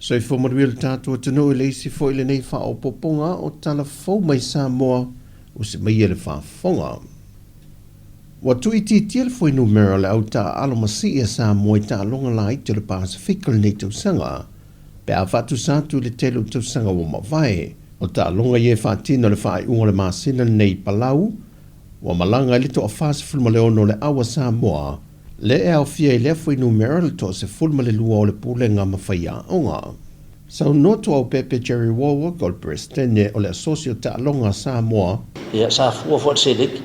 So I whamaruia le tātua tunu le isi fo ile nei wha o poponga o tala fau mai Sāmoa o se mai ele whaafonga. Wa tui titia le fo numera le au ta alo masi e Sāmoa i ta alonga la ite le Pasifika le nei tausanga. Pe a whatu sātu le telu tausanga o mawai. O ta alonga ye whaatino le whaai unga le masina nei Palau. Wa malanga le to a whaase fulma le ono le awa Sāmoa. Le e au fia i le fo numera le to se fulma le lua o le pulenga mawhaia onga. Sau noto au Pepe Jerry Wawa gol presidente o le asocio ta alonga Sāmoa. Ia sa fua fo selik.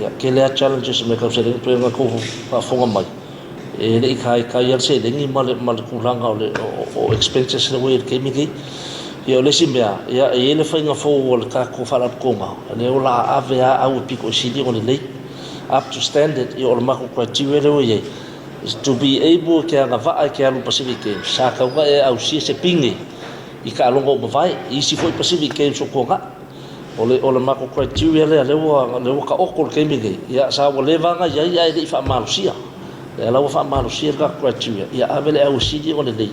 Ia ke le challenges me ka selik pe nga ko fa fonga mai. E le kai ia selik ni mal kulanga o expenses le we ke mi ki. Ia le simbea ia e le fainga fo o le ka ko fala konga. Le ola avea au piko sili o le lei. Up to standard i o le mako criteria le we is to be able ke nga va ke alu Pacific Games sa ka wa e au si se pingi i ka longo mo vai i si foi Pacific Games o konga o le mako criteria le wa ka okol ke mi ya sa wa le vanga ya i fa malusia le la wa fa malusia ka criteria ya avele au si di o le dei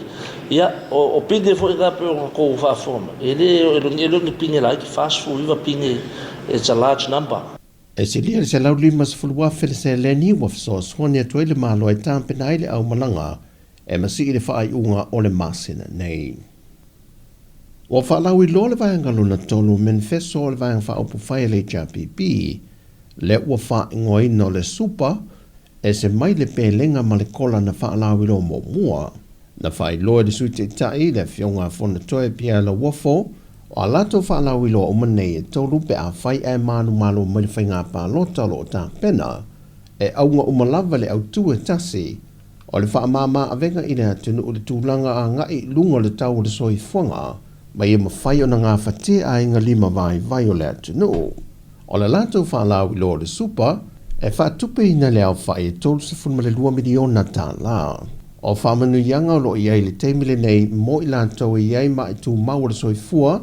ya o pingi foi ka pe ko fa forma ele ni pingi like fast food va pingi it's a large number. E se lia se lau lima se fulua fele se leni waf so swani atu ele malo e tāmpena ile au malanga e masi ile whaai unga o le masina nei. Wa whaalau I lo le vaianga luna tolu manifesto o le vaianga whaopu whai le JPP le ua whaingoa ino le supa e se mai le pelenga ma le kola na whaalau I lo mo mua. Na whai loa le suite tai le fionga fona toe pia la wafo o alato whaalau I loa o manei e tolu pe a whai e manu malo mai whai ngā pālota lo o tā pena e aunga umalawa le au tue tasi o le wha mama a venga ina atunu o le tūlanga a ngai lunga le tau le soi whanga mai e mawhai o na ngā whate a inga lima vai o le atunu. O le lato whaalau I loa le supa e whatupe ina le au whai e tolu se funma le 2 miliona Tala. O whamanu yanga lo iai le teimile nei mo I lato iai ma I tū mau le soi fua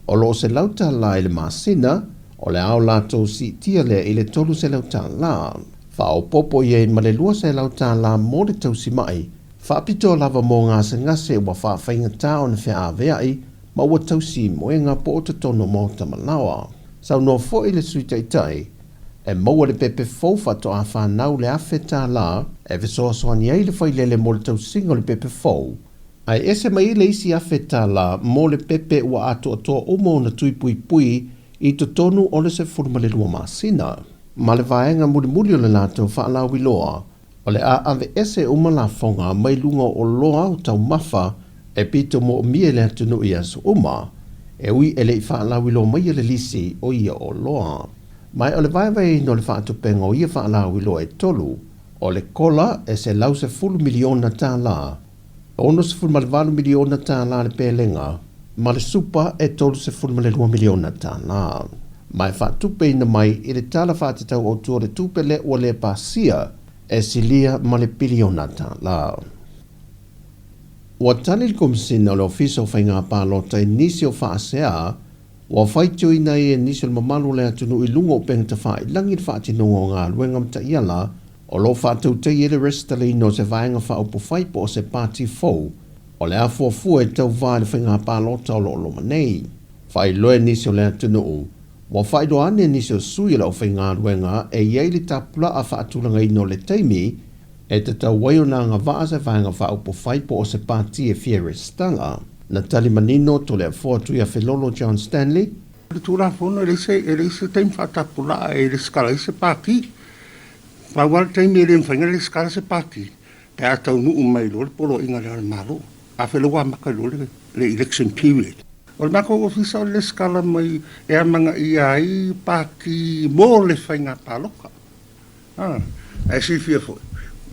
o lo se lauta la I le masina, o le au lato si tia le I le tolu se lauta la. Wha o popo ye ma le lua se lauta la mo le tau si mai, wha pito lava mo ngā se ngase wa wha whainga tau na whea aveai, ma ua tau si moenga po o te tono mo tamalawa. Sau no fo I le sui taitai, e maua le pepe fau whato a whanau le awhe tā la, e visoa soani ai le whailele mo le tau singo le pepe fau, ai ese mai le isi afeta la mo le pepe ua ato atoa umo na tui pui pui I to tonu o le se furma le lua masina. Ma le vaenga muli o le lato whaalau I loa, o le a ave ese uma la fonga mai lunga o loa o tau mafa e pito mo o mie le atunu I aso uma, e ui ele I whaalau I loa mai le lisi o ia o loa. Mai o le vaevai no le whaatupenga o ia whaalau I loa e tolu, o le kola e se lau se fulu miliona tā la, ono se fulma le 4 miliona Tala le pelenga, ma le supa e tolu se fulma le 2 miliona Tala. Mai whaatupe ina mai I le tala whaatatau o tua le tupe le ua le pasia e silia ma le biliona Tala. Ua tali le komisina o le ofisa o whainga pālota I nisi o whaasea, ua whaitio ina I nisi o le mamalu le atunu I lungo o pengta whaai langi le whaatinonga o ngā luenga mta iala, o lo whātau te ele restali no se vaenga whaopu whaipo o se pāti fau, o le afuafua e tau vāi le whainga pālota o lo loma nei. Whai loe nisi o le atunuu, wa whai do ane nisi o sui la o whainga ruenga e iei le tapula a whaatulanga ino le teimi, e te tau waio na ngā vaa se vaenga whaopu whaipo o se pāti e fiere stala. Na tali manino to le afuatu ia Filolo John Stanley. Le tūra whono e se teim whaatapula e le skala I se pāti. Ma wala teimi e le mwhainga le skala se pāti. Pe a tau nuu mai lo le polo inga le malo. A whelewa maka lo le election period. O le mako ofisa o le skala mai e a manga I ai pāti mo le whainga pāloka. E si fia fo.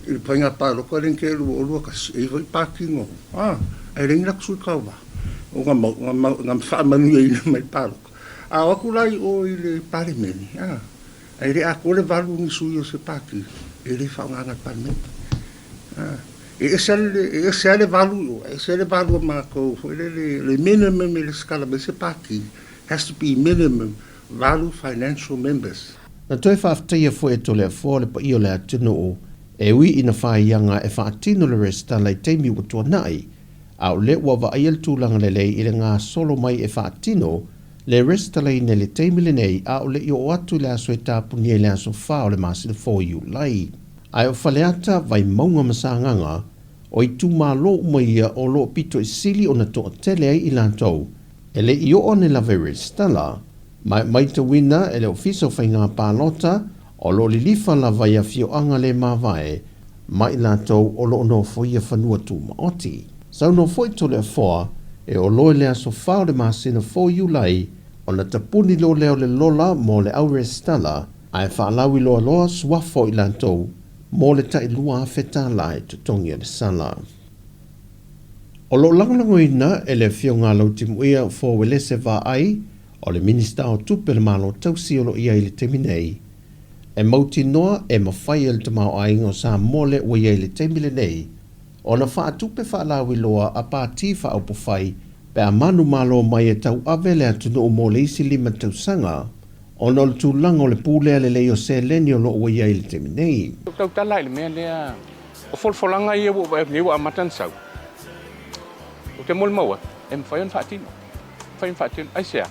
I le whainga pāloka ren ke lua o lua kasi. E vai pāti ngo. E ren la kusui kawa. O ngā whaamanu e ina mai pāloka. A wakulai o I le parimeni. E re a kore valu ni sui o se pāti. E re whaunganga parimeni. E se ale valu ma ko le minimum le skala me se pāti has to be minimum value financial members. Na toi whaaftaia fo e tole a fōle pa i o le atunu o, e ui ina whaianga e whaatino le resta lai teimi o tua nai, au le ua vaai le tūlanga lelei i le ngā solo mai e whaatino, le restalei ne le teimile nei au le i o atu le aso e tāpuni e le aso whao le masina 4U lai. Ai o whaleata vai maunga masanganga, o i tūmā lo umaia o lo pito i sili o na toa tele ai i lantou, e le i o ne la restala, mai te wina e le ofiso whainga pālota, o lo lilifa la vai a fio anga le mawai, mai lantou o lo no foia whanua tū maoti. Sau no foi to le foa, e o loe le aso whao le masina 4U lai, o na tapuni lo leo le lola mo le au restala, ai whaalawi loa loa suafo i lantou, mo le tai lua feta lai tutongi le sala. O lo langalango ina e le fio ngā lau timuia fo wele se va ai, o le minista o tupe le malo tausi o lo ia i le teminei, e mauti noa e mawhai el te mau ai ngo sa mole ua ia i le temile nei, o na wha tupe wha lawi loa a pāti wha au pawhai, pe a manu malo mai e tau avele atu no mo le isi lima tau sanga, o na le tūlanga o le pūlea le leo se leni o lo ua ia i le teminei. Tau talai le mea lea, o folfolanga ia wo e lewa a matan sau. O te mol maua, e mwhai on whaatino. Whai on whaatino, ai sea,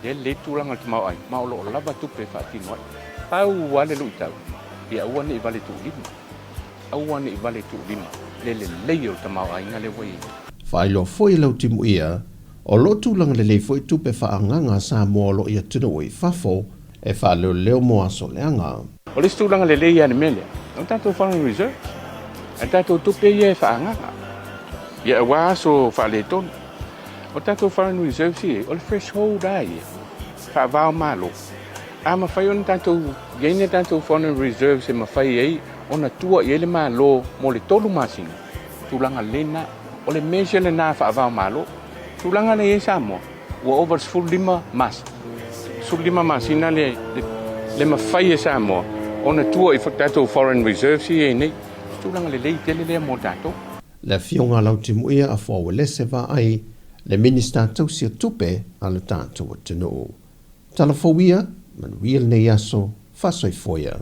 le tūlanga te mau ai, mau lo lava tupe whaatino ai. Pau wale lui tau, ia uane I vale tu lima. Auane I vale tu lima, le leio te mau ai ngale wai. Whai lo foi lau timu ia, o lo tūlanga le lei foi tupe whaanganga Sāmoa lo ia tuna oi whafo, e wha leo mo aso leanga. O le tūlanga le leia ni mele, o tātou foreign reserve, a tātou tupe ia e whaanganga. Ia wa aso wha le tonu. O tātou foreign reserve si, o le threshold ai, wha vau malo. A mawhai on tātou, gaine tātou foreign reserve se mawhai ei, o na tua I ele malo mo le tolu masina. Tūlanga lena, o le measure le nā wha vau malo. Tūlanga le e Sāmoa, ua over fulima mas. Fulima masina le mawhai e Sāmoa. O na tua I tātou foreign reserve si e nei. Tūlanga le lei tele lea mo tātou. Le fionga lau timu ia a fōa le se va ai, le minista tausia tupe a le tātou atinu. Tala fōwia, man real nei aso, fasoi foia.